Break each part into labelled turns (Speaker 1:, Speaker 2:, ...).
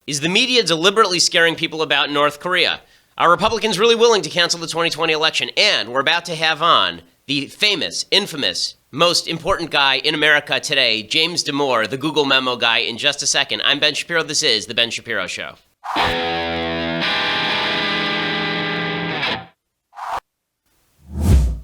Speaker 1: Is the media deliberately scaring people about North Korea? Are Republicans really willing to cancel the 2020 election? And we're about to have on the famous, infamous, most important guy in America today, James Demore, the Google memo guy, in just a second. I'm Ben Shapiro. This is The Ben Shapiro Show.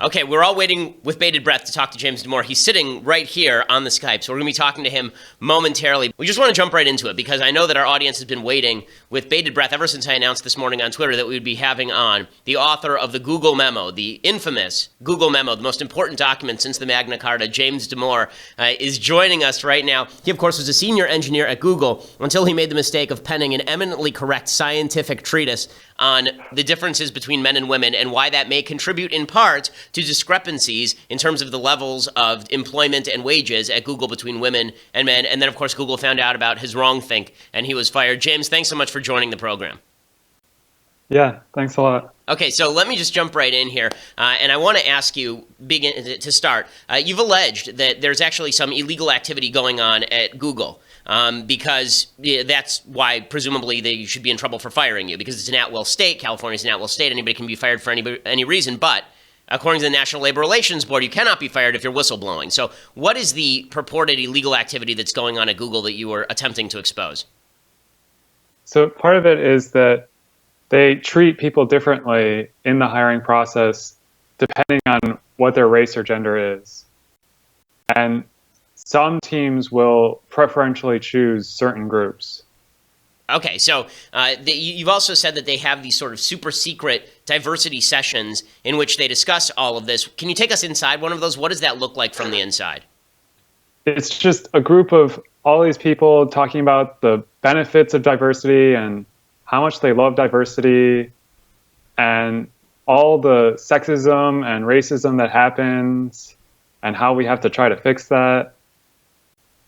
Speaker 1: Okay, we're all waiting with bated breath to talk to James Demore. He's sitting right here on the Skype, so we're going to be talking to him momentarily. We just want to jump right into it because I know that our audience has been waiting with bated breath ever since I announced this morning on Twitter that we would be having on the author of the Google memo, the infamous Google memo, the most important document since the Magna Carta. James Demore is joining us right now. He, of course, was a senior engineer at Google until he made the mistake of penning an eminently correct scientific treatise on the differences between men and women and why that may contribute in part to discrepancies in terms of the levels of employment and wages at Google between women and men. And then, of course, Google found out about his wrongthink and he was fired. James, thanks so much for joining the program.
Speaker 2: Yeah, thanks a lot.
Speaker 1: Okay, so let me just jump right in here. And I want to ask you, to start, you've alleged that there's actually some illegal activity going on at Google. Because that's why presumably they should be in trouble for firing you, because it's an at-will state. California's an at-will state. Anybody can be fired for any reason. But according to the National Labor Relations Board, you cannot be fired if you're whistleblowing. So what is the purported illegal activity that's going on at Google that you were attempting to expose?
Speaker 2: So part of it is that they treat people differently in the hiring process depending on what their race or gender is. And some teams will preferentially choose certain groups.
Speaker 1: Okay, so you've also said that they have these sort of super secret diversity sessions in which they discuss all of this. Can you take us inside one of those? What does that look like from the inside?
Speaker 2: It's just a group of all these people talking about the benefits of diversity and how much they love diversity and all the sexism and racism that happens and how we have to try to fix that.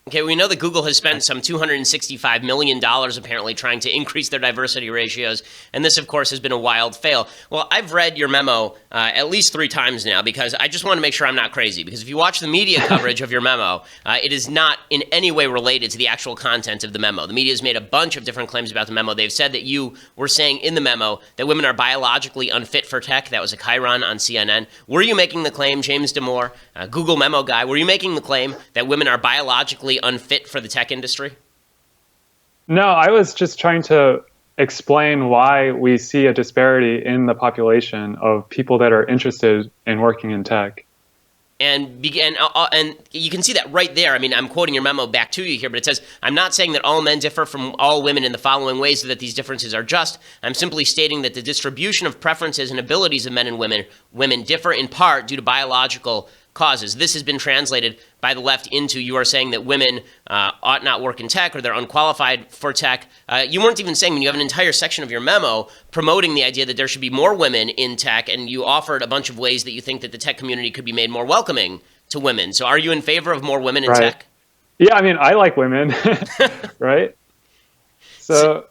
Speaker 1: Okay, we know that Google has spent some $265 million apparently trying to increase their diversity ratios, and this, of course, has been a wild fail. Well, I've read your memo at least 3 times now because I just want to make sure I'm not crazy, because if you watch the media coverage of your memo, it is not in any way related to the actual content of the memo. The media has made a bunch of different claims about the memo. They've said that you were saying in the memo that women are biologically unfit for tech. That was a chyron on CNN. Were you making the claim, James Demore, Google memo guy, were you making the claim that women are biologically unfit for the tech industry?
Speaker 2: No, I was just trying to explain why we see a disparity in the population of people that are interested in working in tech.
Speaker 1: And you can see that right there. I mean, I'm quoting your memo back to you here, but it says, I'm not saying that all men differ from all women in the following ways so that these differences are just. I'm simply stating that the distribution of preferences and abilities of men and women differ in part due to biological causes. This has been translated by the left into you are saying that women ought not work in tech or they're unqualified for tech. You weren't even saying, when you have an entire section of your memo promoting the idea that there should be more women in tech, and you offered a bunch of ways that you think that the tech community could be made more welcoming to women. So are you in favor of more women in tech?
Speaker 2: Yeah, I mean, I like women, right? So,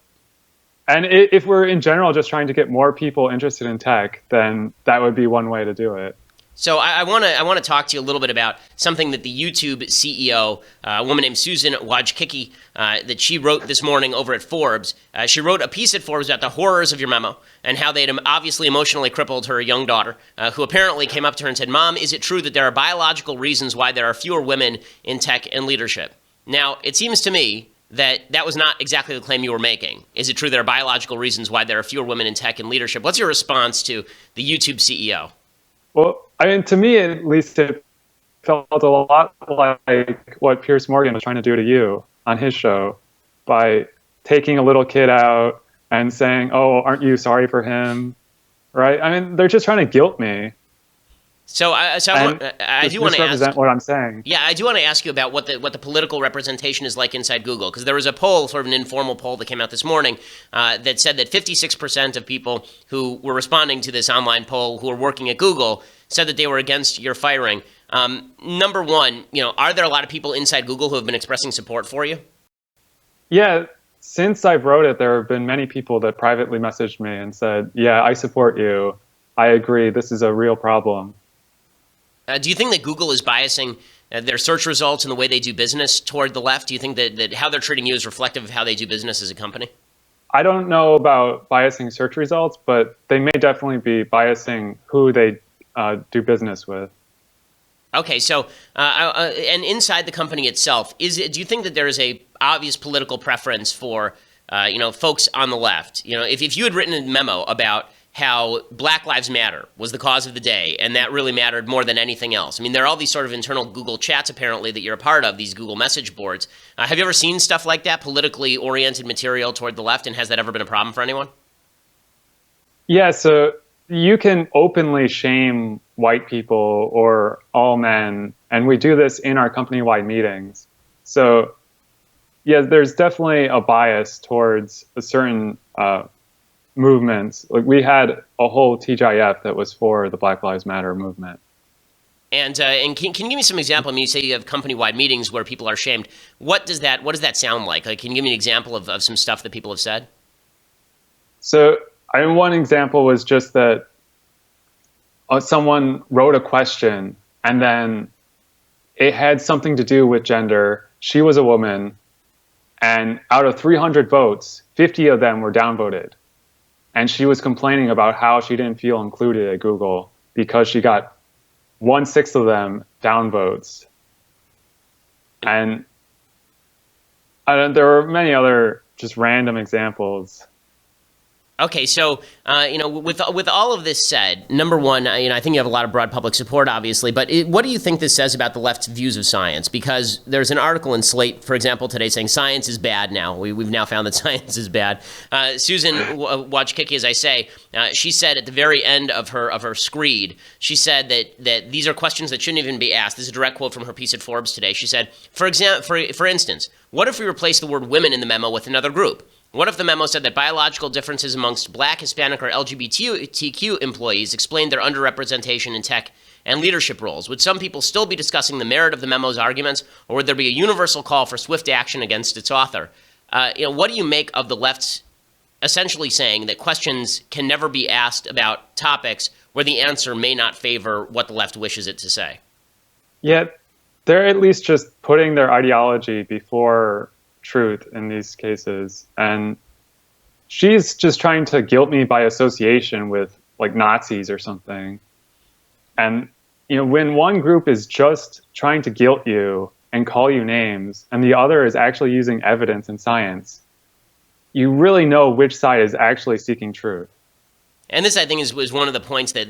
Speaker 2: and if we're in general just trying to get more people interested in tech, then that would be one way to do it.
Speaker 1: So I want to talk to you a little bit about something that the YouTube CEO, a woman named Susan Wojcicki, that she wrote this morning over at Forbes. She wrote a piece at Forbes about the horrors of your memo and how they had obviously emotionally crippled her young daughter, who apparently came up to her and said, "Mom, is it true that there are biological reasons why there are fewer women in tech and leadership?" Now, it seems to me that that was not exactly the claim you were making. Is it true there are biological reasons why there are fewer women in tech and leadership? What's your response to the YouTube CEO?
Speaker 2: Well, I mean, to me, at least, it felt a lot like what Piers Morgan was trying to do to you on his show by taking a little kid out and saying, "Oh, aren't you sorry for him?" Right? I mean, they're just trying to guilt me.
Speaker 1: So I do want to
Speaker 2: misrepresent what I'm saying.
Speaker 1: Yeah, I do want to ask you about what the political representation is like inside Google, because there was a poll, sort of an informal poll that came out this morning that said that 56% of people who were responding to this online poll who are working at Google said that they were against your firing. Number one, are there a lot of people inside Google who have been expressing support for you?
Speaker 2: Yeah, since I wrote it, there have been many people that privately messaged me and said, "Yeah, I support you. I agree. This is a real problem."
Speaker 1: Do you think that Google is biasing their search results and the way they do business toward the left? Do you think that how they're treating you is reflective of how they do business as a company?
Speaker 2: I don't know about biasing search results, but they may definitely be biasing who they do business with.
Speaker 1: Okay, so and inside the company itself, do you think that there is a obvious political preference for folks on the left? If you had written a memo about how Black Lives Matter was the cause of the day, and that really mattered more than anything else. I mean, there are all these sort of internal Google chats, apparently, that you're a part of, these Google message boards. Have you ever seen stuff like that, politically oriented material toward the left, and has that ever been a problem for anyone?
Speaker 2: Yeah, so you can openly shame white people or all men, and we do this in our company-wide meetings. So, yeah, there's definitely a bias towards a certain movements. Like we had a whole TGIF that was for the Black Lives Matter movement.
Speaker 1: And can you give me some example? I mean, you say you have company-wide meetings where people are shamed. What does that sound like? Like, can you give me an example of some stuff that people have said?
Speaker 2: So, one example was just that someone wrote a question and then it had something to do with gender. She was a woman, and out of 300 votes, 50 of them were downvoted. And she was complaining about how she didn't feel included at Google because she got 1/6 of them downvotes. And there were many other just random examples.
Speaker 1: Okay, so with all of this said, number one, I think you have a lot of broad public support, obviously. But what do you think this says about the left's views of science? Because there's an article in Slate, for example, today saying science is bad now. We've now found that science is bad. Susan Wojcicki, as I say, she said at the very end of her screed, she said that these are questions that shouldn't even be asked. This is a direct quote from her piece at Forbes today. She said, for instance, what if we replace the word women in the memo with another group? What if the memo said that biological differences amongst Black, Hispanic, or LGBTQ employees explained their underrepresentation in tech and leadership roles? Would some people still be discussing the merit of the memo's arguments, or would there be a universal call for swift action against its author? What do you make of the left's essentially saying that questions can never be asked about topics where the answer may not favor what the left wishes it to say?
Speaker 2: Yeah, they're at least just putting their ideology before truth in these cases, and she's just trying to guilt me by association with like Nazis or something. And when one group is just trying to guilt you and call you names and the other is actually using evidence and science, you really know which side is actually seeking truth.
Speaker 1: And this, I think, is one of the points that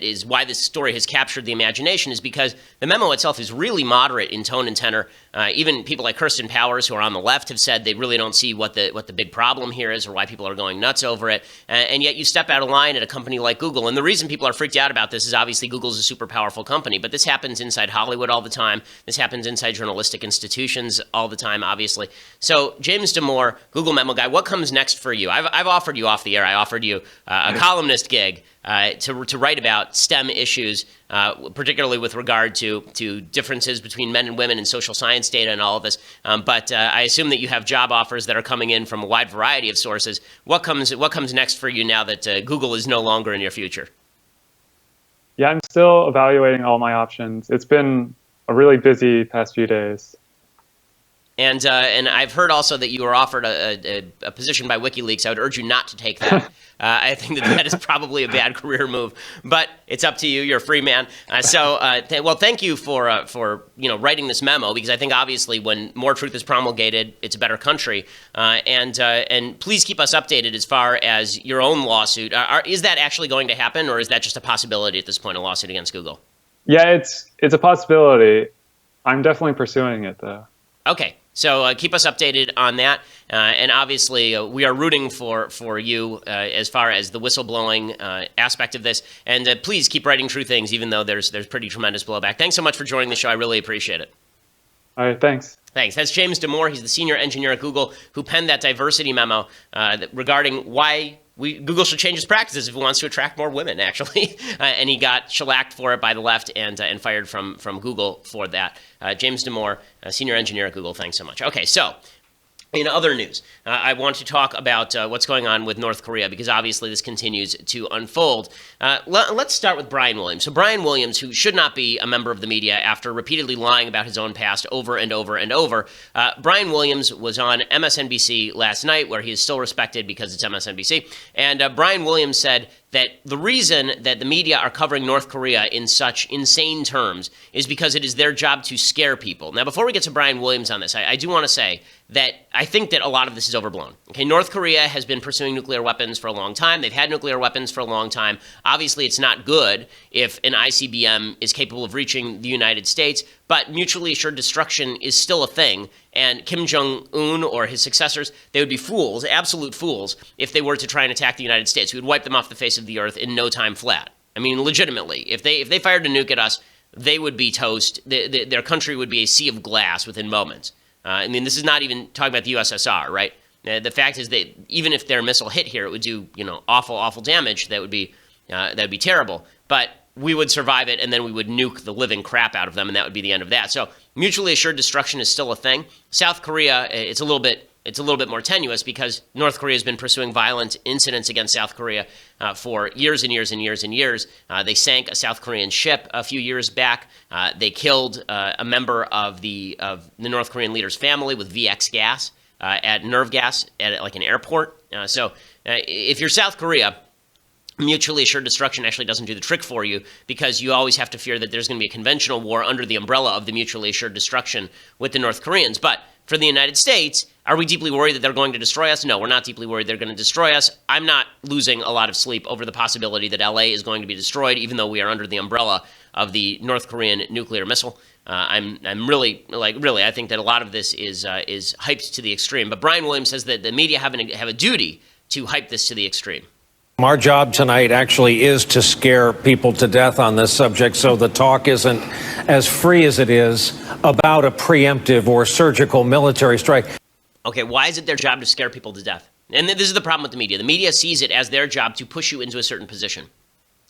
Speaker 1: is why this story has captured the imagination, is because the memo itself is really moderate in tone and tenor. Even people like Kirsten Powers, who are on the left, have said they really don't see what the big problem here is or why people are going nuts over it. And yet you step out of line at a company like Google. And the reason people are freaked out about this is obviously Google's a super powerful company. But this happens inside Hollywood all the time. This happens inside journalistic institutions all the time, obviously. So James Demore, Google memo guy, what comes next for you? I've offered you off the air. I offered you a columnist gig to write about STEM issues, particularly with regard to differences between men and women in social science data and all of this. But I assume that you have job offers that are coming in from a wide variety of sources. What comes next for you now that Google is no longer in your future?
Speaker 2: Yeah, I'm still evaluating all my options. It's been a really busy past few days.
Speaker 1: And I've heard also that you were offered a position by WikiLeaks. I would urge you not to take that. I think that is probably a bad career move, but it's up to you. You're a free man. Well, thank you for writing this memo, because I think obviously when more truth is promulgated, it's a better country. And please keep us updated as far as your own lawsuit. Is that actually going to happen, or is that just a possibility at this point, a lawsuit against Google?
Speaker 2: Yeah, it's a possibility. I'm definitely pursuing it, though.
Speaker 1: Okay. So keep us updated on that. And obviously, we are rooting for you as far as the whistleblowing aspect of this. And please keep writing true things, even though there's pretty tremendous blowback. Thanks so much for joining the show. I really appreciate it.
Speaker 2: All right, thanks.
Speaker 1: Thanks. That's James Demore. He's the senior engineer at Google who penned that diversity memo regarding why Google should change its practices if it wants to attract more women, actually. And he got shellacked for it by the left and fired from Google for that. James Demore, senior engineer at Google, thanks so much. Okay, so In other news, I want to talk about what's going on with North Korea, because obviously this continues to unfold. Let's start with Brian Williams. So Brian Williams, who should not be a member of the media after repeatedly lying about his own past over and over and over, Brian Williams was on MSNBC last night, where he is still respected because it's MSNBC, and Brian Williams said that the reason that the media are covering North Korea in such insane terms is because it is their job to scare people. Now, before we get to Brian Williams on this, I do want to say that I think that a lot of this is overblown. Okay, North Korea has been pursuing nuclear weapons for a long time. They've had nuclear weapons for a long time. Obviously, it's not good if an ICBM is capable of reaching the United States, but mutually assured destruction is still a thing. And Kim Jong-un or his successors, they would be fools, absolute fools, if they were to try and attack the United States. We would wipe them off the face of the earth in no time flat. I mean, legitimately, if they fired a nuke at us, they would be toast. Their country would be a sea of glass within moments. I mean, this is not even talking about the USSR, right? The fact is that even if their missile hit here, it would do, awful, awful damage. That would be terrible. But we would survive it, and then we would nuke the living crap out of them, and that would be the end of that. So mutually assured destruction is still a thing. South Korea, it's a little bit more tenuous, because North Korea has been pursuing violent incidents against South Korea for years and years and years and years. They sank a South Korean ship a few years back. They killed a member of the North Korean leader's family with VX gas, at nerve gas at like an airport. So if you're South Korea, mutually assured destruction actually doesn't do the trick for you, because you always have to fear that there's going to be a conventional war under the umbrella of the mutually assured destruction with the North Koreans. But for the United States, are we deeply worried that they're going to destroy us? No, we're not deeply worried they're going to destroy us. I'm not losing a lot of sleep over the possibility that LA is going to be destroyed, even though we are under the umbrella of the North Korean nuclear missile. I'm really, I think that a lot of this is hyped to the extreme. But Brian Williams says that the media have a duty to hype this to the extreme.
Speaker 3: Our job tonight actually is to scare people to death on this subject, so the talk isn't as free as it is about a preemptive or surgical military strike.
Speaker 1: Okay, why is it their job to scare people to death? And this is the problem with the media. The media sees it as their job to push you into a certain position.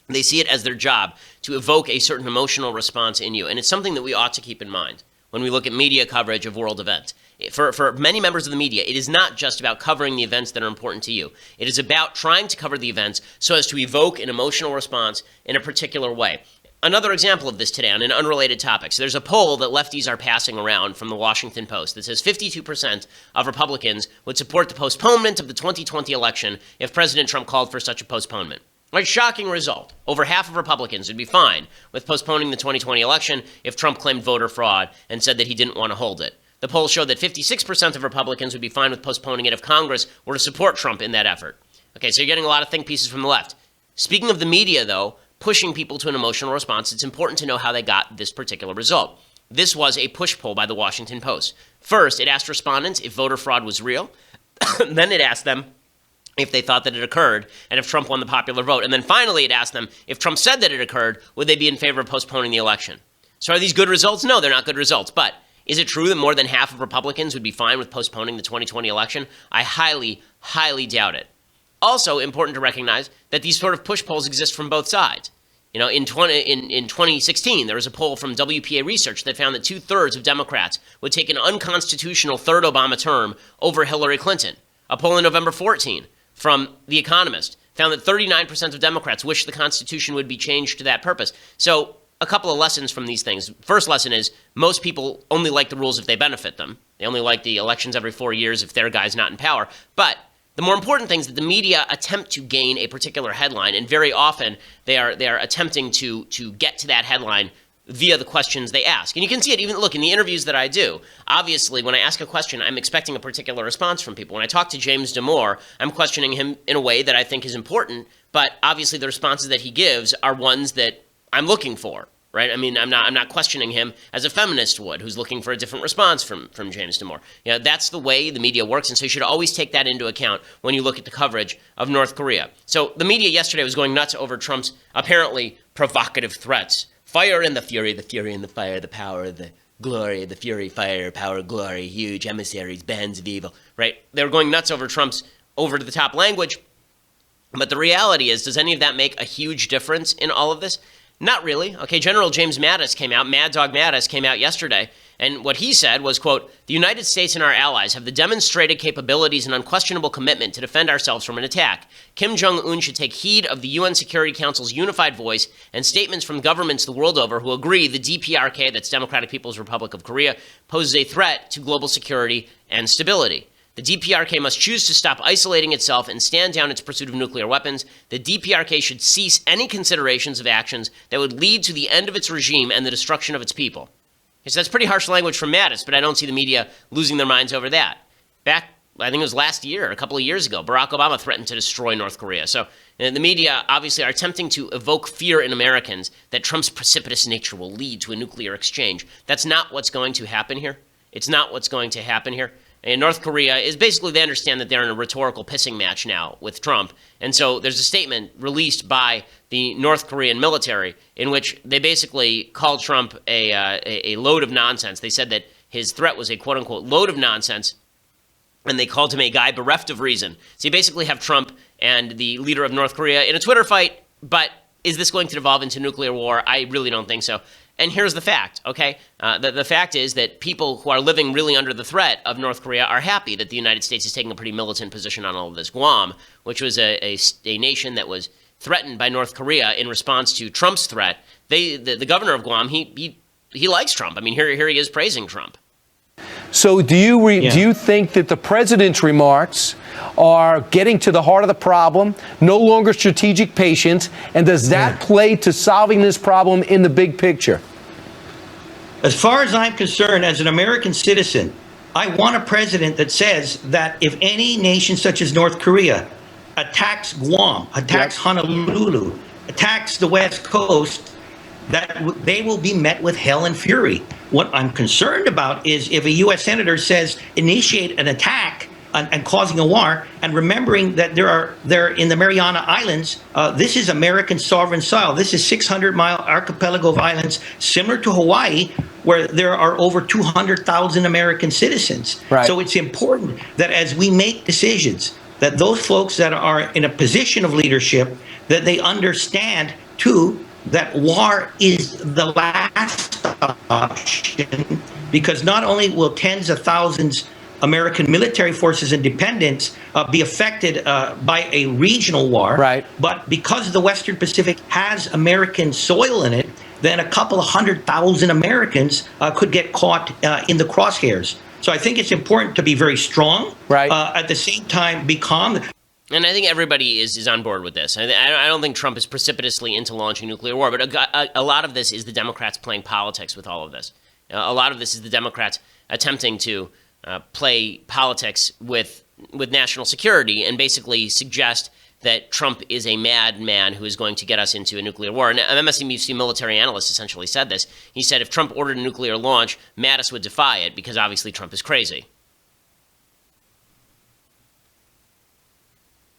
Speaker 1: They see it as their job to evoke a certain emotional response in you. And it's something that we ought to keep in mind when we look at media coverage of world events. For many members of the media, it is not just about covering the events that are important to you. It is about trying to cover the events so as to evoke an emotional response in a particular way. Another example of this today on an unrelated topic. So there's a poll that lefties are passing around from the Washington Post that says 52% of Republicans would support the postponement of the 2020 election if President Trump called for such a postponement. A shocking result. Over half of Republicans would be fine with postponing the 2020 election if Trump claimed voter fraud and said that he didn't want to hold it. The poll showed that 56% of Republicans would be fine with postponing it if Congress were to support Trump in that effort. Okay, so you're getting a lot of think pieces from the left. Speaking of the media, though, pushing people to an emotional response, it's important to know how they got this particular result. This was a push poll by the Washington Post. First, it asked respondents if voter fraud was real. Then it asked them if they thought that it occurred, and if Trump won the popular vote. And then finally, it asked them if Trump said that it occurred, would they be in favor of postponing the election? So are these good results? No, they're not good results. But is it true that more than half of Republicans would be fine with postponing the 2020 election? I highly, highly doubt it. Also important to recognize that these sort of push polls exist from both sides. You know, in 2016, there was a poll from WPA Research that found that 2/3 of Democrats would take an unconstitutional third Obama term over Hillary Clinton. A poll in November 14 from The Economist found that 39% of Democrats wish the Constitution would be changed to that purpose. So a couple of lessons from these things. First lesson is most people only like the rules if they benefit them. They only like the elections every 4 years if their guy's not in power. But the more important thing is that the media attempt to gain a particular headline, and very often they are attempting to get to that headline via the questions they ask. And you can see it even, look, in the interviews that I do. Obviously, when I ask a question, I'm expecting a particular response from people. When I talk to James Demore, I'm questioning him in a way that I think is important, but obviously the responses that he gives are ones that I'm looking for, right? I mean, I'm not questioning him as a feminist would, who's looking for a different response from James Demore. You know, that's the way the media works, and so you should always take that into account when you look at the coverage of North Korea. So the media yesterday was going nuts over Trump's apparently provocative threats. Fire and the fury and the fire, the power, the glory, the fury, fire, power, glory, huge emissaries, bands of evil, right? They were going nuts over Trump's over-the-top language. But the reality is, does any of that make a huge difference in all of this? Not really. Okay, General James Mattis came out, Mad Dog Mattis came out yesterday And what he said was, quote, "The United States and our allies have the demonstrated capabilities and unquestionable commitment to defend ourselves from an attack. Kim Jong-un should take heed of the UN Security Council's unified voice and statements from governments the world over who agree the DPRK," that's Democratic People's Republic of Korea, "poses a threat to global security and stability. The DPRK must choose to stop isolating itself and stand down its pursuit of nuclear weapons. The DPRK should cease any considerations of actions that would lead to the end of its regime and the destruction of its people." So that's pretty harsh language from Mattis, but I don't see the media losing their minds over that. Back, I think it was last year, a couple of years ago, Barack Obama threatened to destroy North Korea. So the media obviously are attempting to evoke fear in Americans that Trump's precipitous nature will lead to a nuclear exchange. That's not what's going to happen here. It's not what's going to happen here. And North Korea is basically, they understand that they're in a rhetorical pissing match now with Trump. And so there's a statement released by the North Korean military in which they basically called Trump a load of nonsense. They said that his threat was a quote-unquote load of nonsense, and they called him a guy bereft of reason. So you basically have Trump and the leader of North Korea in a Twitter fight, but is this going to devolve into nuclear war? I really don't think so. And here's the fact, okay? The fact is that people who are living really under the threat of North Korea are happy that the United States is taking a pretty militant position on all of this. Guam, which was a nation that was threatened by North Korea in response to Trump's threat, the governor of Guam, he likes Trump. I mean, here he is praising Trump.
Speaker 4: So do you think that the president's remarks are getting to the heart of the problem, no longer strategic patience, and does that play to solving this problem in the big picture?
Speaker 5: As far as I'm concerned, as an American citizen, I want a president that says that if any nation such as North Korea attacks Guam, attacks Honolulu, attacks the West Coast, that they will be met with hell and fury. What I'm concerned about is if a U.S. senator says initiate an attack and causing a war, and remembering that they're in the Mariana Islands, this is American sovereign soil. This is 600-mile archipelago of islands similar to Hawaii, where there are over 200,000 American citizens.
Speaker 4: Right.
Speaker 5: So it's important that as we make decisions, that those folks that are in a position of leadership, that they understand too that war is the last option, because not only will tens of thousands American military forces and dependents be affected by a regional war,
Speaker 4: right,
Speaker 5: but because the Western Pacific has American soil in it, then a couple of 100,000 Americans could get caught in the crosshairs. So I think it's important to be very strong,
Speaker 4: right,
Speaker 5: at the same time be calm.
Speaker 1: And I think everybody is on board with this. I don't think Trump is precipitously into launching nuclear war, but a lot of this is the Democrats playing politics with all of this. A lot of this is the Democrats attempting to play politics with national security and basically suggest that Trump is a madman who is going to get us into a nuclear war. And an MSNBC military analyst essentially said this. He said if Trump ordered a nuclear launch, Mattis would defy it because obviously Trump is crazy.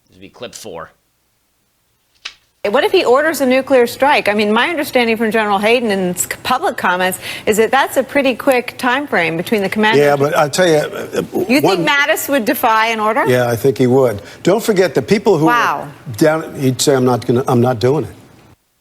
Speaker 1: This would be clip 4.
Speaker 6: What if he orders a nuclear strike? I mean, my understanding from General Hayden and public comments is that that's a pretty quick time frame between the commander.
Speaker 7: Yeah, but I'll tell you.
Speaker 6: You think Mattis would defy an order?
Speaker 7: Yeah, I think he would. Don't forget the people who are down. He'd say, I'm not doing it.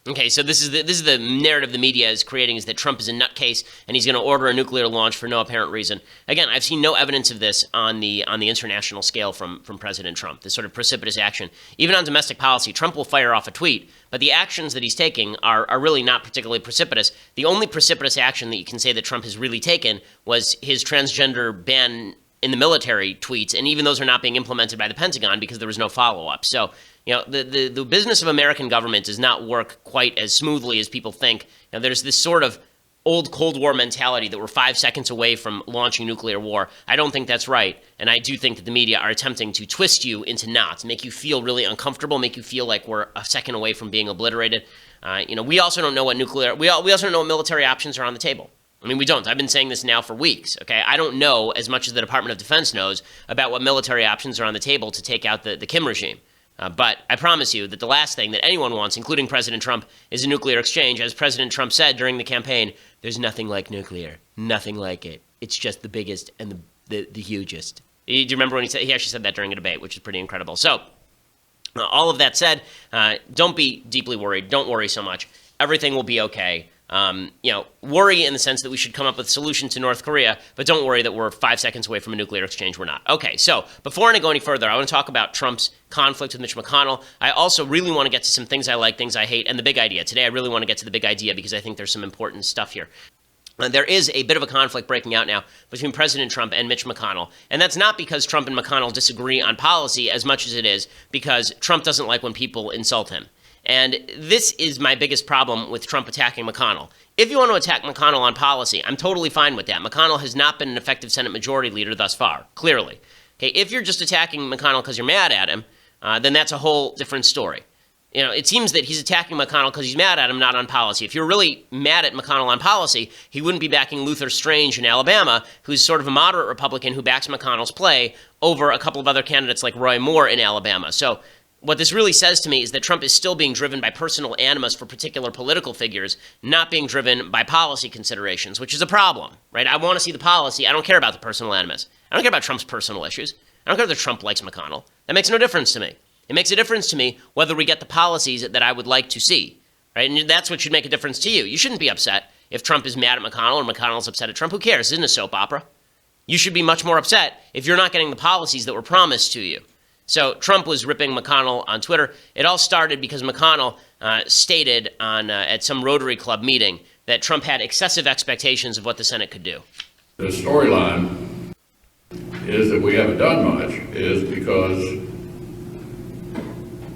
Speaker 1: Okay, so this is the narrative the media is creating, is that Trump is a nutcase and he's going to order a nuclear launch for no apparent reason. Again, I've seen no evidence of this on the international scale from President Trump, this sort of precipitous action. Even on domestic policy, Trump will fire off a tweet, but the actions that he's taking are really not particularly precipitous. The only precipitous action that you can say that Trump has really taken was his transgender ban in the military tweets, and even those are not being implemented by the Pentagon because there was no follow-up. So, you know, the business of American government does not work quite as smoothly as people think. Now, there's this sort of old Cold War mentality that we're 5 seconds away from launching nuclear war. I don't think that's right, and I do think that the media are attempting to twist you into knots, make you feel really uncomfortable, make you feel like we're a second away from being obliterated. We also don't know what we also don't know what military options are on the table. I mean, we don't. I've been saying this now for weeks, okay? I don't know as much as the Department of Defense knows about what military options are on the table to take out the Kim regime. But I promise you that the last thing that anyone wants, including President Trump, is a nuclear exchange. As President Trump said during the campaign, there's nothing like nuclear. Nothing like it. It's just the biggest and the hugest. Do you remember when he actually said that during a debate, which is pretty incredible. So, all of that said, don't be deeply worried. Don't worry so much. Everything will be okay. worry in the sense that we should come up with a solution to North Korea, but don't worry that we're 5 seconds away from a nuclear exchange. We're not. Okay, so before I go any further, I want to talk about Trump's conflict with Mitch McConnell. I also really want to get to some things I like, things I hate, and the big idea. Today, I really want to get to the big idea because I think there's some important stuff here. There is a bit of a conflict breaking out now between President Trump and Mitch McConnell. And that's not because Trump and McConnell disagree on policy as much as it is because Trump doesn't like when people insult him. And this is my biggest problem with Trump attacking McConnell. If you want to attack McConnell on policy, I'm totally fine with that. McConnell has not been an effective Senate Majority Leader thus far, clearly. Okay, if you're just attacking McConnell because you're mad at him, then that's a whole different story. It seems that he's attacking McConnell because he's mad at him, not on policy. If you're really mad at McConnell on policy, he wouldn't be backing Luther Strange in Alabama, who's sort of a moderate Republican who backs McConnell's play over a couple of other candidates like Roy Moore in Alabama. So what this really says to me is that Trump is still being driven by personal animus for particular political figures, not being driven by policy considerations, which is a problem, right? I want to see the policy. I don't care about the personal animus. I don't care about Trump's personal issues. I don't care whether Trump likes McConnell. That makes no difference to me. It makes a difference to me whether we get the policies that I would like to see, right? And that's what should make a difference to you. You shouldn't be upset if Trump is mad at McConnell or McConnell's upset at Trump. Who cares? This isn't a soap opera. You should be much more upset if you're not getting the policies that were promised to you. So Trump was ripping McConnell on Twitter. It all started because McConnell stated at some Rotary Club meeting that Trump had excessive expectations of what the Senate could do.
Speaker 8: The storyline is that we haven't done much is because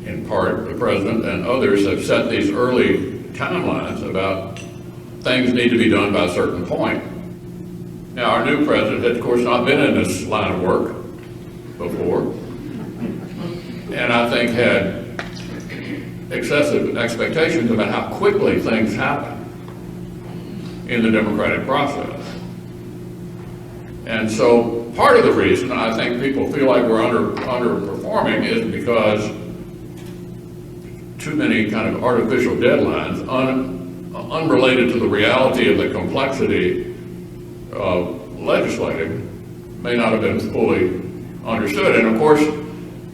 Speaker 8: in part, the president and others have set these early timelines about things need to be done by a certain point. Now, our new president had, of course, not been in this line of work before, and I think had excessive expectations about how quickly things happen in the democratic process. And so part of the reason I think people feel like we're underperforming is because too many kind of artificial deadlines, unrelated to the reality of the complexity of legislating, may not have been fully understood. And of course,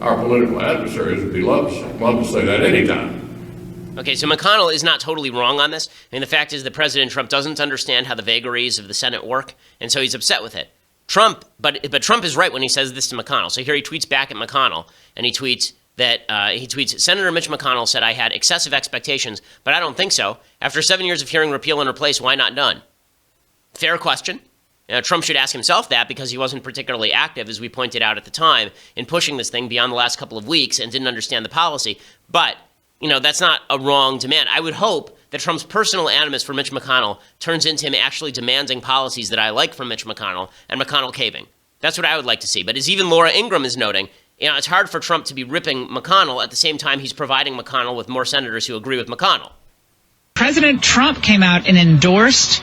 Speaker 8: our political adversaries would love to say that anytime.
Speaker 1: Okay, so McConnell is not totally wrong on this. I mean, the fact is that President Trump doesn't understand how the vagaries of the Senate work, and so he's upset with it. But Trump is right when he says this to McConnell. So here he tweets back at McConnell, and he tweets, Senator Mitch McConnell said, I had excessive expectations, but I don't think so. After 7 years of hearing repeal and replace, why not done? Fair question. Trump should ask himself that because he wasn't particularly active, as we pointed out at the time, in pushing this thing beyond the last couple of weeks and didn't understand the policy. But, that's not a wrong demand. I would hope that Trump's personal animus for Mitch McConnell turns into him actually demanding policies that I like from Mitch McConnell and McConnell caving. That's what I would like to see. But as even Laura Ingraham is noting, it's hard for Trump to be ripping McConnell at the same time he's providing McConnell with more senators who agree with McConnell.
Speaker 9: President Trump came out and endorsed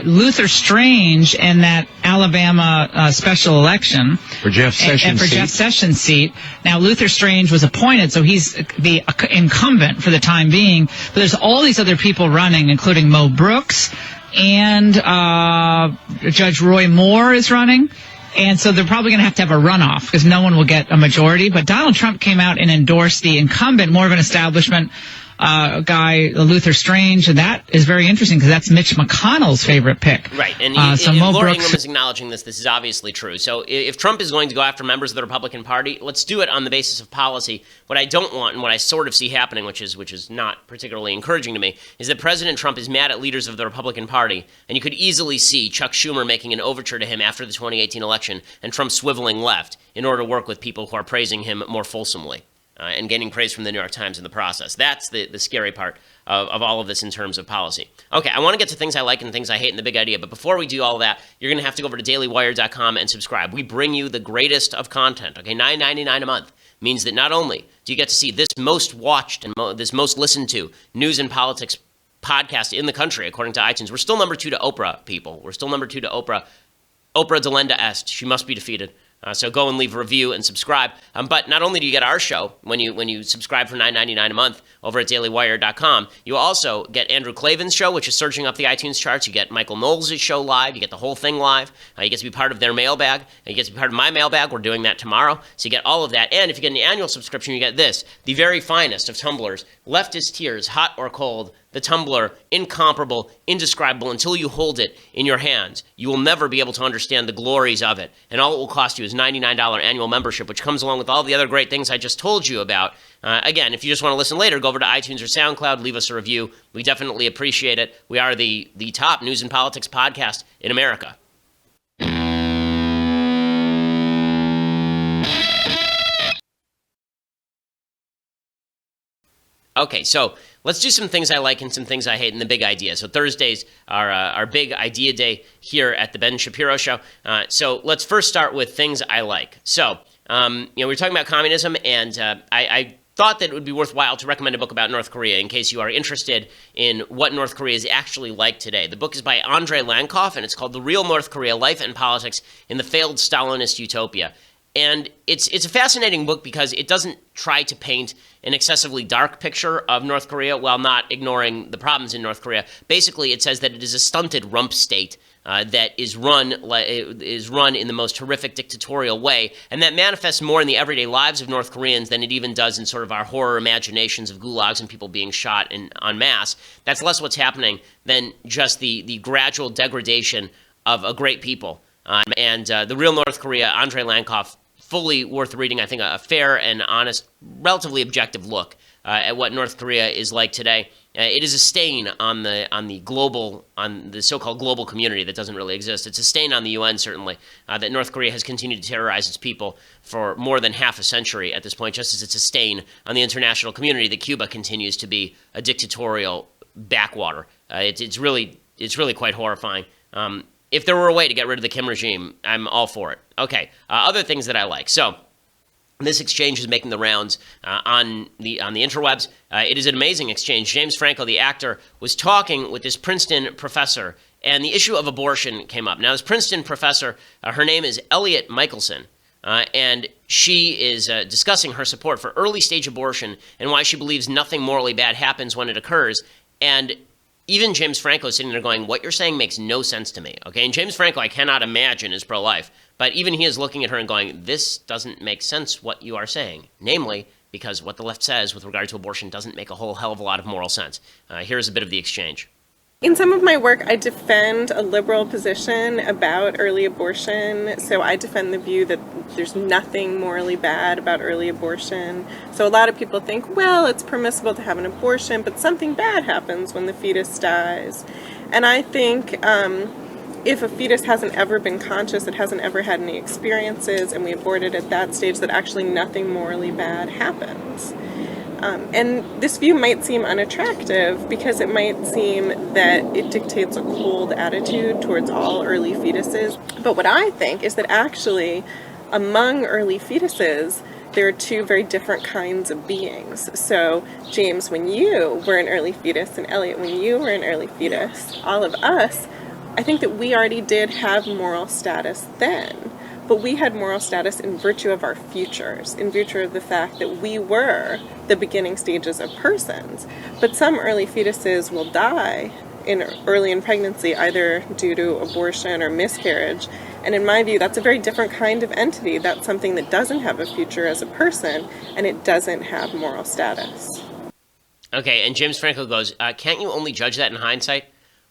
Speaker 9: Luther Strange in that Alabama special election
Speaker 3: for Jeff Sessions'
Speaker 9: seat. Now, Luther Strange was appointed, so he's the incumbent for the time being. But there's all these other people running, including Mo Brooks and Judge Roy Moore is running. And so they're probably going to have a runoff because no one will get a majority. But Donald Trump came out and endorsed the incumbent, more of an establishment guy, Luther Strange. And that is very interesting because that's Mitch McConnell's favorite pick.
Speaker 1: Right. And Laura Ingraham is acknowledging this. This is obviously true. So if Trump is going to go after members of the Republican Party, let's do it on the basis of policy. What I don't want and what I sort of see happening, which is not particularly encouraging to me, is that President Trump is mad at leaders of the Republican Party. And you could easily see Chuck Schumer making an overture to him after the 2018 election and Trump swiveling left in order to work with people who are praising him more fulsomely. And gaining praise from the New York Times in the process. That's the scary part of all of this in terms of policy. Okay, I want to get to things I like and things I hate and the big idea. But before we do all of that, you're going to have to go over to dailywire.com and subscribe. We bring you the greatest of content. Okay, $9.99 a month means that not only do you get to see this most watched and this most listened to news and politics podcast in the country, according to iTunes. We're still number 2 to Oprah, people. We're still number 2 to Oprah. Oprah delenda est. She must be defeated. So go and leave a review and subscribe. But not only do you get our show when you subscribe for $9.99 a month over at dailywire.com, you also get Andrew Klavan's show, which is surging up the iTunes charts. You get Michael Knowles' show live. You get the whole thing live. You get to be part of their mailbag. You get to be part of my mailbag. We're doing that tomorrow. So you get all of that. And if you get an annual subscription, you get this, the very finest of Tumblr's leftist tears, hot or cold, the tumbler, incomparable, indescribable until you hold it in your hands. You will never be able to understand the glories of it. And all it will cost you is $99 annual membership, which comes along with all the other great things I just told you about. Again, if you just want to listen later, go over to iTunes or SoundCloud, leave us a review. We definitely appreciate it. We are the top news and politics podcast in America. Okay, so let's do some things I like and some things I hate and the big idea. So Thursdays are our big idea day here at the Ben Shapiro Show. So let's first start with things I like. So, we were talking about communism, and I thought that it would be worthwhile to recommend a book about North Korea in case you are interested in what North Korea is actually like today. The book is by Andrei Lankoff, and it's called The Real North Korea, Life and Politics in the Failed Stalinist Utopia. And it's a fascinating book because it doesn't try to paint an excessively dark picture of North Korea while not ignoring the problems in North Korea. Basically, it says that it is a stunted rump state that is run in the most horrific dictatorial way, and that manifests more in the everyday lives of North Koreans than it even does in sort of our horror imaginations of gulags and people being shot en masse. That's less what's happening than just the gradual degradation of a great people. The Real North Korea, Andrei Lankoff, fully worth reading. I think a fair and honest, relatively objective look at what North Korea is like today. It is a stain on the so-called global community that doesn't really exist. It's a stain on the UN, certainly, that North Korea has continued to terrorize its people for more than half a century at this point, just as it's a stain on the international community that Cuba continues to be a dictatorial backwater. It's really quite horrifying. If there were a way to get rid of the Kim regime, I'm all for it. Okay, other things that I like. So this exchange is making the rounds on the interwebs. It is an amazing exchange. James Franco, the actor, was talking with this Princeton professor, and the issue of abortion came up. Now, this Princeton professor, her name is Elliot Michelson, and she is discussing her support for early-stage abortion and why she believes nothing morally bad happens when it occurs. And even James Franco is sitting there going, what you're saying makes no sense to me, okay? And James Franco, I cannot imagine, is pro-life. But even he is looking at her and going, this doesn't make sense what you are saying. Namely, because what the left says with regard to abortion doesn't make a whole hell of a lot of moral sense. Here's a bit of the exchange.
Speaker 10: In some of my work, I defend a liberal position about early abortion. So I defend the view that there's nothing morally bad about early abortion. So a lot of people think, well, it's permissible to have an abortion, but something bad happens when the fetus dies. And I think if a fetus hasn't ever been conscious, it hasn't ever had any experiences, and we abort it at that stage, that actually nothing morally bad happens. And this view might seem unattractive because it might seem that it dictates a cold attitude towards all early fetuses. But what I think is that actually among early fetuses, there are two very different kinds of beings. So James, when you were an early fetus, and Elliot, when you were an early fetus, all of us, I think that we already did have moral status then. But we had moral status in virtue of our futures, in virtue of the fact that we were the beginning stages of persons. But some early fetuses will die early in pregnancy, either due to abortion or miscarriage. And in my view, that's a very different kind of entity. That's something that doesn't have a future as a person, and it doesn't have moral status.
Speaker 1: Okay, and James Franco goes, can't you only judge that in hindsight?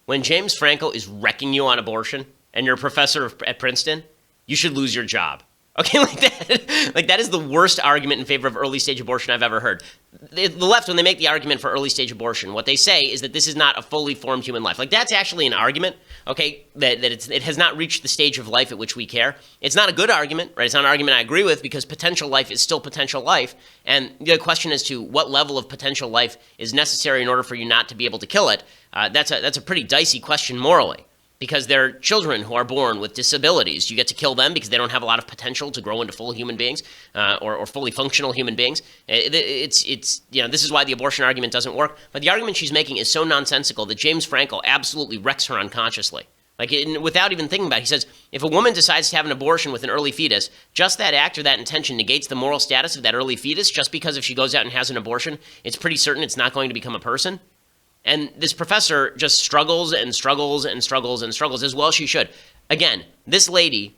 Speaker 1: When James Franco is wrecking you on abortion, and you're a professor at Princeton, you should lose your job. Okay, like that is the worst argument in favor of early stage abortion I've ever heard. The left, when they make the argument for early stage abortion, what they say is that this is not a fully formed human life. Like, that's actually an argument, okay, that it has not reached the stage of life at which we care. It's not a good argument, right? It's not an argument I agree with, because potential life is still potential life. And the question as to what level of potential life is necessary in order for you not to be able to kill it, that's a pretty dicey question morally. Because they're children who are born with disabilities. You get to kill them because they don't have a lot of potential to grow into full human beings or fully functional human beings. This is why the abortion argument doesn't work. But the argument she's making is so nonsensical that James Franco absolutely wrecks her unconsciously. Without even thinking about it, he says, if a woman decides to have an abortion with an early fetus, just that act or that intention negates the moral status of that early fetus, just because if she goes out and has an abortion, it's pretty certain it's not going to become a person. And this professor just struggles and struggles and struggles and struggles, as well she should. Again, this lady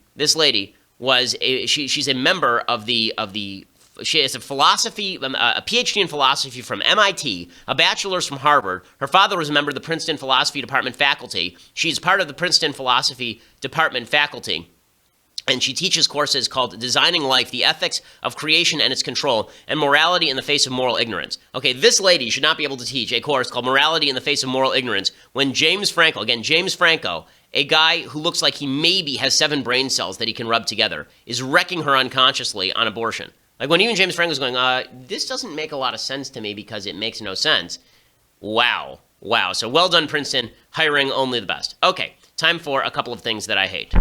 Speaker 1: was she's a member of the She has a PhD in philosophy from MIT, a bachelor's from Harvard. Her father was a member of the Princeton Philosophy Department faculty. She's part of the Princeton Philosophy Department faculty. And she teaches courses called Designing Life, the Ethics of Creation and Its Control, and Morality in the Face of Moral Ignorance. Okay, this lady should not be able to teach a course called Morality in the Face of Moral Ignorance when James Franco, a guy who looks like he maybe has 7 brain cells that he can rub together, is wrecking her unconsciously on abortion. Like when even James Franco's going, this doesn't make a lot of sense to me because it makes no sense. Wow. So well done, Princeton, hiring only the best. Okay, time for a couple of things that I hate.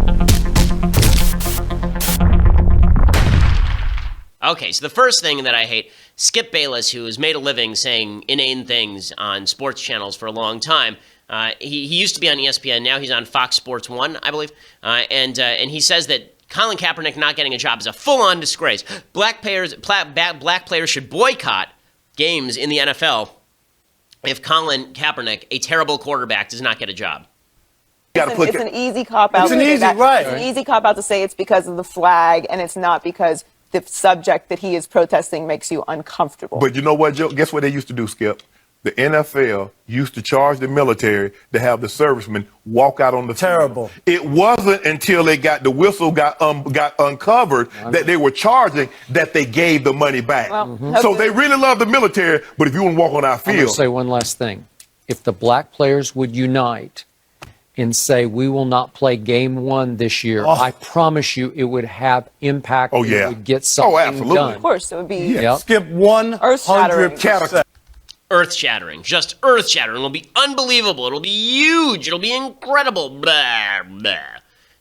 Speaker 1: Okay, so the first thing that I hate, Skip Bayless, who has made a living saying inane things on sports channels for a long time. He used to be on ESPN, now he's on Fox Sports 1, I believe, and he says that Colin Kaepernick not getting a job is a full-on disgrace. Black players should boycott games in the NFL if Colin Kaepernick, a terrible quarterback, does not get a job.
Speaker 11: It's an easy cop-out. It's an easy cop-out to say it's because of the flag, and it's not because the subject that he is protesting makes you uncomfortable.
Speaker 12: But you know what, Joe? Guess what they used to do, Skip? The NFL used to charge the military to have the servicemen walk out on the field. It wasn't until they got the whistle got uncovered that they were charging that they gave the money back. So they really love the military, but if you want to walk on our field...
Speaker 3: I'm going to say one last thing. If the black players would unite and say, we will not play game 1 this year, I promise you it would have impact.
Speaker 12: Oh, yeah.
Speaker 3: It would get something done.
Speaker 11: Of course, it would be
Speaker 7: Skip 100%.
Speaker 1: Earth-shattering. Just earth-shattering. It'll be unbelievable. It'll be huge. It'll be incredible. Blah, blah.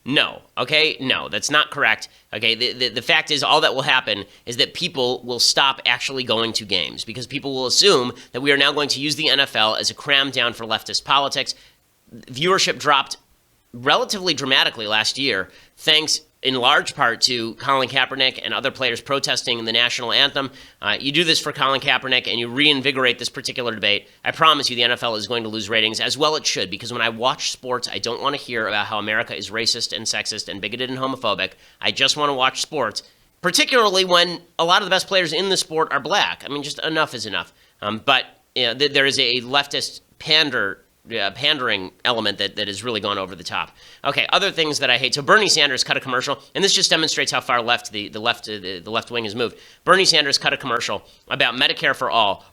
Speaker 1: No, okay? No, that's not correct. Okay, the fact is all that will happen is that people will stop actually going to games because people will assume that we are now going to use the NFL as a cram down for leftist politics. Viewership dropped relatively dramatically last year, thanks in large part to Colin Kaepernick and other players protesting the national anthem. You do this for Colin Kaepernick and you reinvigorate this particular debate. I promise you the NFL is going to lose ratings, as well it should, because when I watch sports, I don't want to hear about how America is racist and sexist and bigoted and homophobic. I just want to watch sports, particularly when a lot of the best players in the sport are black. I mean, just enough is enough. But you know, there is a leftist pandering element that has really gone over the top. Okay, other things that I hate. So Bernie Sanders cut a commercial, and this just demonstrates how far left the left wing has moved. Bernie Sanders cut a commercial about Medicare for all.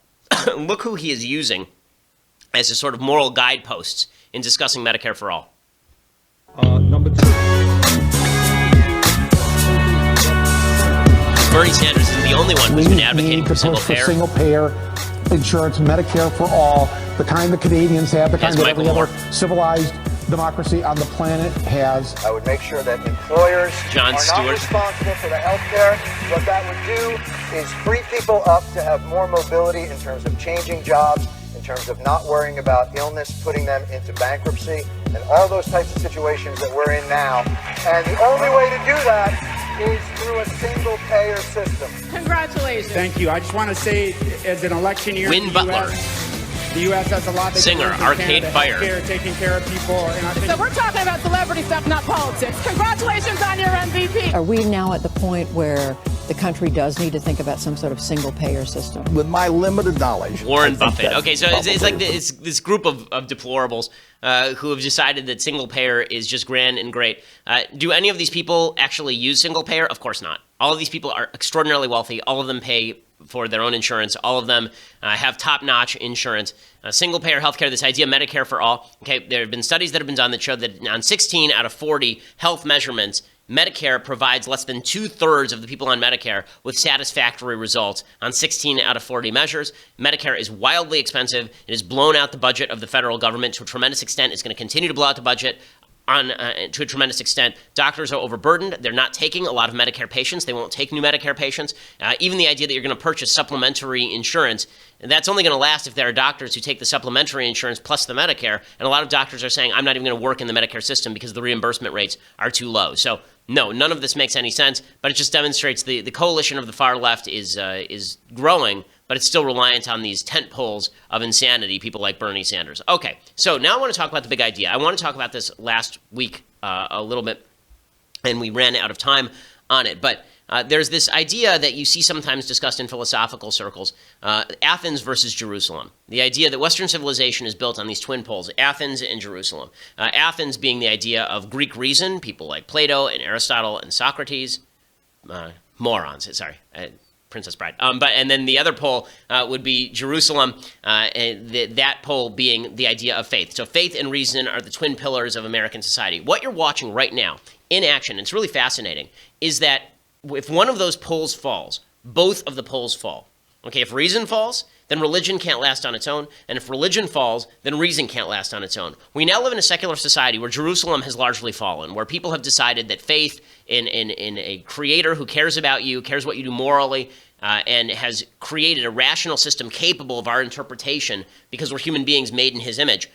Speaker 1: Look who he is using as a sort of moral guideposts in discussing Medicare for all.
Speaker 13: Number 2.
Speaker 1: Bernie Sanders is the only one who's been advocating for single payer
Speaker 13: Insurance, Medicare for all, the kind that Canadians have, the kind that every other civilized democracy on the planet has.
Speaker 14: I would make sure that employers
Speaker 1: Jon
Speaker 14: are
Speaker 1: Stewart.
Speaker 14: not responsible for the health care. What that would do is free people up to have more mobility in terms of changing jobs, in terms of not worrying about illness, putting them into bankruptcy, and all those types of situations that we're in now. And the only way to do that is through a single-payer system.
Speaker 15: Congratulations. Thank you. I just want to say, as an election year,
Speaker 1: Win Butler.
Speaker 15: The U.S. has a lot.
Speaker 1: Singer, Arcade Fire.
Speaker 15: Taking care of people. And I think
Speaker 16: so we're talking about celebrity stuff, not politics. Congratulations on your MVP.
Speaker 17: Are we now at the point where the country does need to think about some sort of single-payer system?
Speaker 13: With my limited knowledge,
Speaker 1: Warren Buffett. Okay, so it's like this group of deplorables who have decided that single-payer is just grand and great. Do any of these people actually use single-payer? Of course not. All of these people are extraordinarily wealthy. All of them pay for their own insurance. All of them have top-notch insurance. Single-payer healthcare, this idea of Medicare for all. Okay, there have been studies that have been done that show that on 16 out of 40 health measurements, Medicare provides less than 2/3 of the people on Medicare with satisfactory results on 16 out of 40 measures. Medicare is wildly expensive. It has blown out the budget of the federal government to a tremendous extent. It's going to continue to blow out the budget to a tremendous extent. Doctors are overburdened. They're not taking a lot of Medicare patients. They won't take new Medicare patients. Even the idea that you're going to purchase supplementary insurance, that's only going to last if there are doctors who take the supplementary insurance plus the Medicare. And a lot of doctors are saying, I'm not even going to work in the Medicare system because the reimbursement rates are too low. So no, none of this makes any sense, but it just demonstrates the coalition of the far left is growing, but it's still reliant on these tent poles of insanity, people like Bernie Sanders. Okay, so now I want to talk about the big idea. I want to talk about this last week a little bit, and we ran out of time on it. But there's this idea that you see sometimes discussed in philosophical circles, Athens versus Jerusalem. The idea that Western civilization is built on these twin poles, Athens and Jerusalem. Athens being the idea of Greek reason, people like Plato and Aristotle and Socrates, morons, sorry, Princess Bride. And then the other pole would be Jerusalem, that pole being the idea of faith. So faith and reason are the twin pillars of American society. What you're watching right now in action, it's really fascinating, is that if one of those poles falls, both of the poles fall. Okay, if reason falls, then religion can't last on its own. And if religion falls, then reason can't last on its own. We now live in a secular society where Jerusalem has largely fallen, where people have decided that faith in a creator who cares about you, cares what you do morally, and has created a rational system capable of our interpretation because we're human beings made in his image.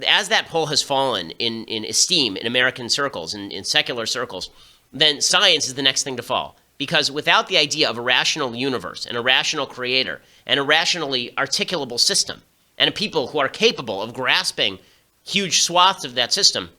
Speaker 1: As that pole has fallen in esteem in American circles, in secular circles, then science is the next thing to fall. Because without the idea of a rational universe and a rational creator and a rationally articulable system and a people who are capable of grasping huge swaths of that system,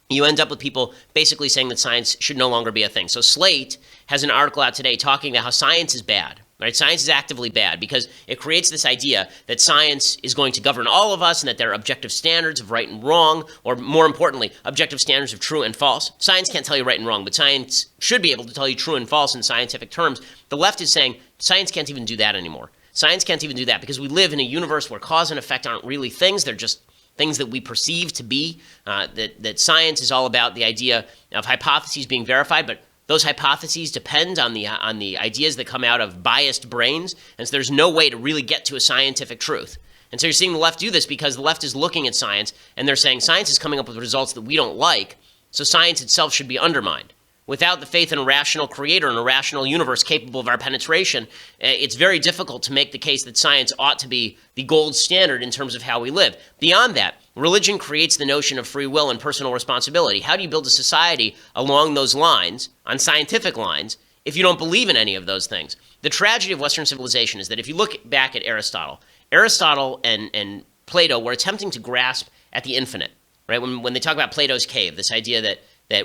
Speaker 1: you end up with people basically saying that science should no longer be a thing. So Slate has an article out today talking about how science is bad. Right? Science is actively bad because it creates this idea that science is going to govern all of us and that there are objective standards of right and wrong, or more importantly, objective standards of true and false. Science can't tell you right and wrong, but science should be able to tell you true and false in scientific terms. The left is saying science can't even do that anymore. Science can't even do that because we live in a universe where cause and effect aren't really things. They're just things that we perceive to be, that science is all about the idea of hypotheses being verified, but those hypotheses depend on the ideas that come out of biased brains, and so there's no way to really get to a scientific truth. And so you're seeing the left do this because the left is looking at science, and they're saying science is coming up with results that we don't like, so science itself should be undermined. Without the faith in a rational creator and a rational universe capable of our penetration, it's very difficult to make the case that science ought to be the gold standard in terms of how we live. Beyond that, religion creates the notion of free will and personal responsibility. How do you build a society along those lines, on scientific lines, if you don't believe in any of those things? The tragedy of Western civilization is that if you look back at Aristotle and Plato were attempting to grasp at the infinite, right? When they talk about Plato's cave, this idea that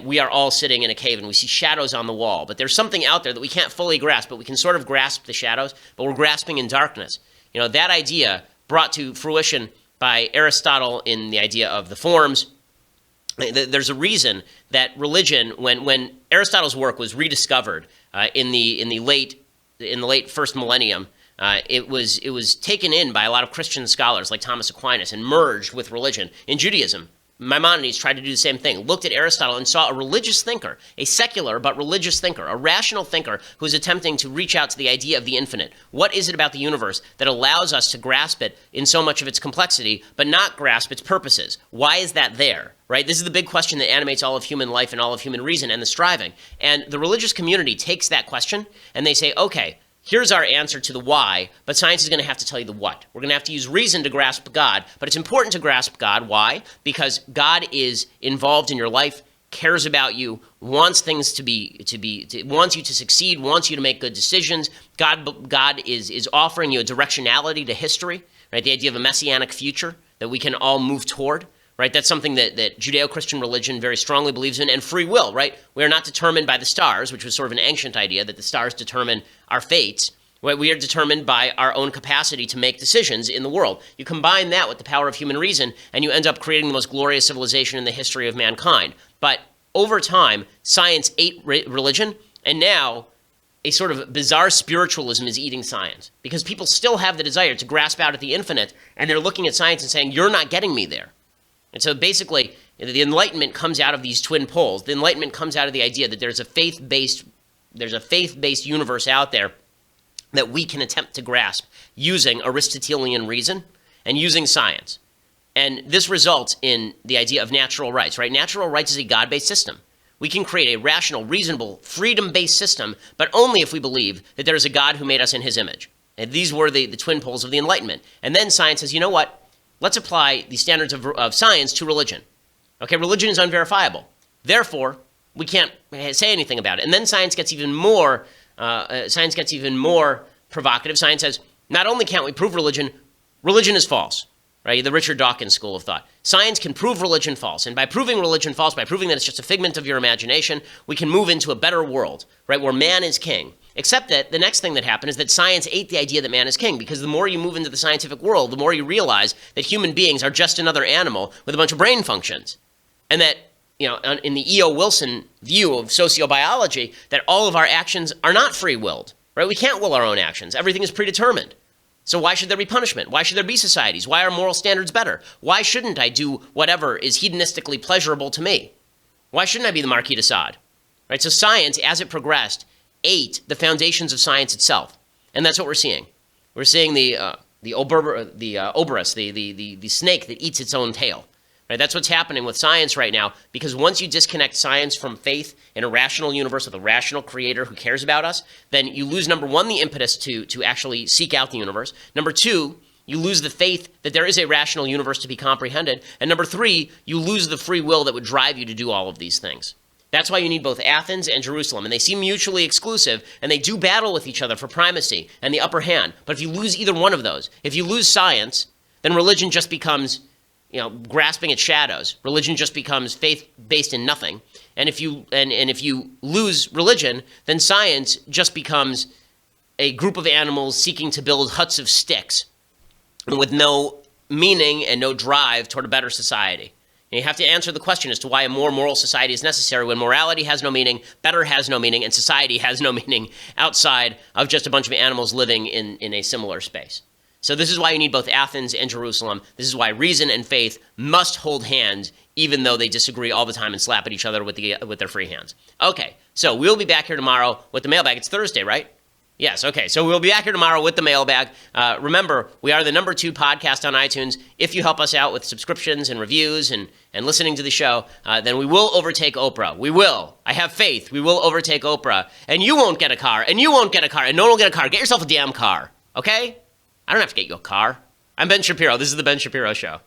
Speaker 1: we are all sitting in a cave and we see shadows on the wall, but there's something out there that we can't fully grasp, but we can sort of grasp the shadows, but we're grasping in darkness. You know, that idea brought to fruition by Aristotle in the idea of the forms. There's a reason that religion, when Aristotle's work was rediscovered in the late first millennium, it was taken in by a lot of Christian scholars like Thomas Aquinas and merged with religion. In Judaism, Maimonides tried to do the same thing, looked at Aristotle and saw a religious thinker, a secular but religious thinker, a rational thinker who's attempting to reach out to the idea of the infinite. What is it about the universe that allows us to grasp it in so much of its complexity, but not grasp its purposes? Why is that there? Right? This is the big question that animates all of human life and all of human reason and the striving. And the religious community takes that question and they say, okay, here's our answer to the why, but science is going to have to tell you the what. We're going to have to use reason to grasp God, but it's important to grasp God. Why? Because God is involved in your life, cares about you, wants things wants you to succeed, wants you to make good decisions. God is offering you a directionality to history, right? The idea of a messianic future that we can all move toward. Right, that's something that Judeo-Christian religion very strongly believes in, and free will, right? We are not determined by the stars, which was sort of an ancient idea that the stars determine our fates. Right? We are determined by our own capacity to make decisions in the world. You combine that with the power of human reason, and you end up creating the most glorious civilization in the history of mankind. But over time, science ate religion, and now a sort of bizarre spiritualism is eating science, because people still have the desire to grasp out at the infinite, and they're looking at science and saying, you're not getting me there. And so basically, the Enlightenment comes out of these twin poles. The Enlightenment comes out of the idea that there's a faith-based universe out there that we can attempt to grasp using Aristotelian reason and using science. And this results in the idea of natural rights, right? Natural rights is a God-based system. We can create a rational, reasonable, freedom-based system, but only if we believe that there is a God who made us in his image. And these were the twin poles of the Enlightenment. And then science says, you know what? Let's apply the standards of science to religion. Okay, religion is unverifiable. Therefore, we can't say anything about it. And then science gets even more provocative. Science says, not only can't we prove religion, religion is false. right? The Richard Dawkins school of thought. Science can prove religion false. And by proving religion false, by proving that it's just a figment of your imagination, we can move into a better world, right, where man is king. Except that the next thing that happened is that science ate the idea that man is king, because the more you move into the scientific world, the more you realize that human beings are just another animal with a bunch of brain functions. And that, in the E.O. Wilson view of sociobiology, that all of our actions are not free-willed, right? We can't will our own actions. Everything is predetermined. So why should there be punishment? Why should there be societies? Why are moral standards better? Why shouldn't I do whatever is hedonistically pleasurable to me? Why shouldn't I be the Marquis de Sade? Right? So science, as it progressed, ate the foundations of science itself. And that's what we're seeing. We're seeing the oberus, the snake that eats its own tail. Right? That's what's happening with science right now, because once you disconnect science from faith in a rational universe with a rational creator who cares about us, then you lose, number one, the impetus to actually seek out the universe. Number two, you lose the faith that there is a rational universe to be comprehended. And number three, you lose the free will that would drive you to do all of these things. That's why you need both Athens and Jerusalem. And they seem mutually exclusive, and they do battle with each other for primacy and the upper hand. But if you lose either one of those, if you lose science, then religion just becomes grasping at shadows. Religion just becomes faith based in nothing. And if you lose religion, then science just becomes a group of animals seeking to build huts of sticks with no meaning and no drive toward a better society. And you have to answer the question as to why a more moral society is necessary when morality has no meaning, better has no meaning, and society has no meaning outside of just a bunch of animals living in a similar space. So this is why you need both Athens and Jerusalem. This is why reason and faith must hold hands, even though they disagree all the time and slap at each other with their free hands. Okay, so we'll be back here tomorrow with the mailbag. It's Thursday, right? Yes, okay. So we'll be back here tomorrow with the mailbag. Remember, we are the #2 podcast on iTunes. If you help us out with subscriptions and reviews and listening to the show, then we will overtake Oprah. We will. I have faith. We will overtake Oprah. And you won't get a car, and you won't get a car, and no one will get a car. Get yourself a damn car, okay? I don't have to get you a car. I'm Ben Shapiro. This is The Ben Shapiro Show.